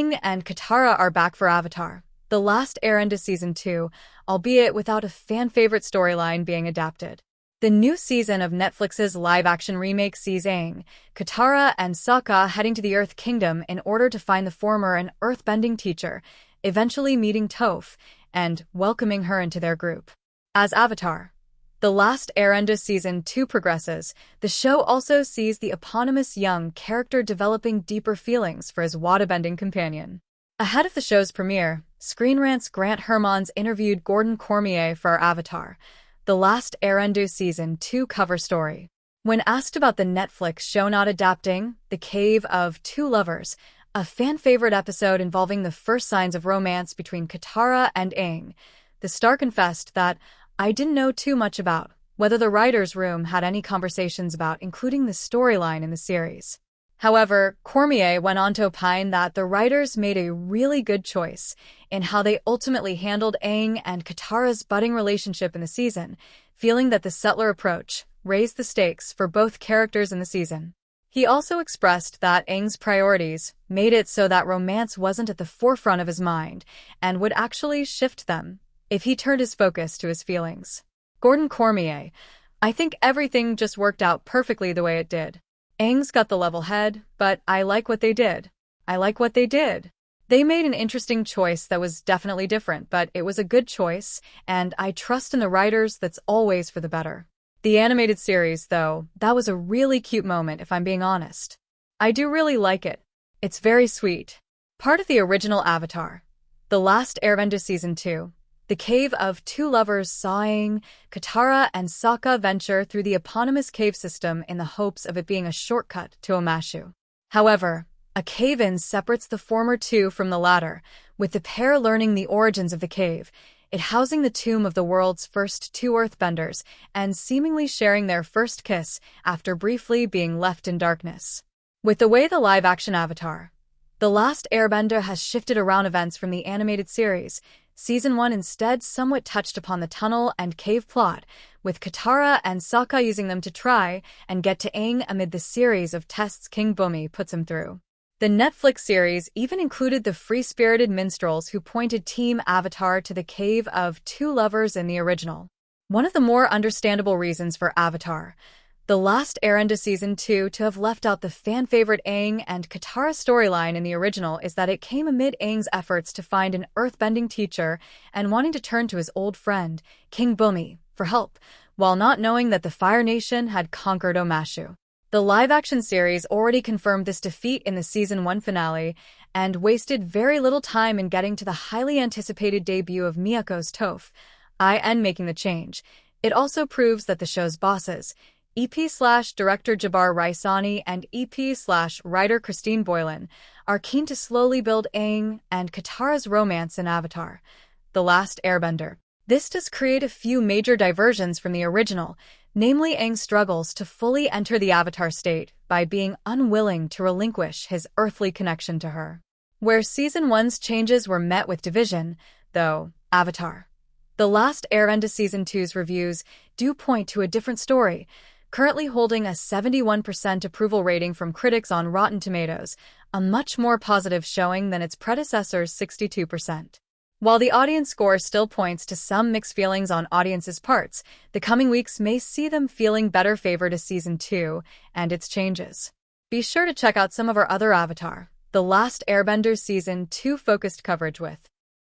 Aang and Katara are back for Avatar, The Last Airbender Season 2, albeit without a fan-favorite storyline being adapted. The new season of Netflix's live-action remake sees Aang, Katara, and Sokka heading to the Earth Kingdom in order to find the former an earthbending teacher, eventually meeting Toph and welcoming her into their group. As Avatar, The Last Airbender Season 2 progresses, the show also sees the eponymous young character developing deeper feelings for his waterbending companion. Ahead of the show's premiere, Screen Rant's Grant Hermans interviewed Gordon Cormier for our Avatar, The Last Airbender Season 2 cover story. When asked about the Netflix show not adapting The Cave of Two Lovers, a fan-favorite episode involving the first signs of romance between Katara and Aang, the star confessed that "I didn't know too much about whether the writer's room had any conversations about including the storyline in the series." However, Cormier went on to opine that the writers made a really good choice in how they ultimately handled Aang and Katara's budding relationship in the season, feeling that the subtler approach raised the stakes for both characters in the season. He also expressed that Aang's priorities made it so that romance wasn't at the forefront of his mind and would actually shift them if he turned his focus to his feelings. Gordon Cormier: "I think everything just worked out perfectly the way it did. Aang's got the level head, but I like what they did. They made an interesting choice that was definitely different, but it was a good choice, and I trust in the writers that's always for the better." The animated series, though, that was a really cute moment if I'm being honest. I do really like it. It's very sweet. Part of the original Avatar, The Last Airbender Season 2, The Cave of Two Lovers saw Aang, Katara, and Sokka venture through the eponymous cave system in the hopes of it being a shortcut to Omashu. However, a cave-in separates the former two from the latter, with the pair learning the origins of the cave, it housing the tomb of the world's first two earthbenders, and seemingly sharing their first kiss after briefly being left in darkness. With the way the live-action Avatar, The Last Airbender has shifted around events from the animated series, Season 1 instead somewhat touched upon the tunnel and cave plot, with Katara and Sokka using them to try and get to Aang amid the series of tests King Bumi puts him through. The Netflix series even included the free-spirited minstrels who pointed Team Avatar to the Cave of Two Lovers in the original. One of the more understandable reasons for Avatar, The Last Airbender Season 2 to have left out the fan-favorite Aang and Katara storyline in the original is that it came amid Aang's efforts to find an earthbending teacher and wanting to turn to his old friend, King Bumi, for help, while not knowing that the Fire Nation had conquered Omashu. The live-action series already confirmed this defeat in the Season 1 finale and wasted very little time in getting to the highly anticipated debut of Miyako's Toph, making the change. It also proves that the show's bosses, EP/director Jabbar Raisani and EP/writer Christine Boylan, are keen to slowly build Aang and Katara's romance in Avatar, The Last Airbender. This does create a few major diversions from the original, namely Aang's struggles to fully enter the Avatar state by being unwilling to relinquish his earthly connection to her. Where Season 1's changes were met with division, though, Avatar, The Last Airbender Season 2's reviews do point to a different story, currently holding a 71% approval rating from critics on Rotten Tomatoes, a much more positive showing than its predecessor's 62%. While the audience score still points to some mixed feelings on audiences' parts, the coming weeks may see them feeling better favored to Season 2 and its changes. Be sure to check out some of our other Avatar, The Last Airbender Season 2 focused coverage with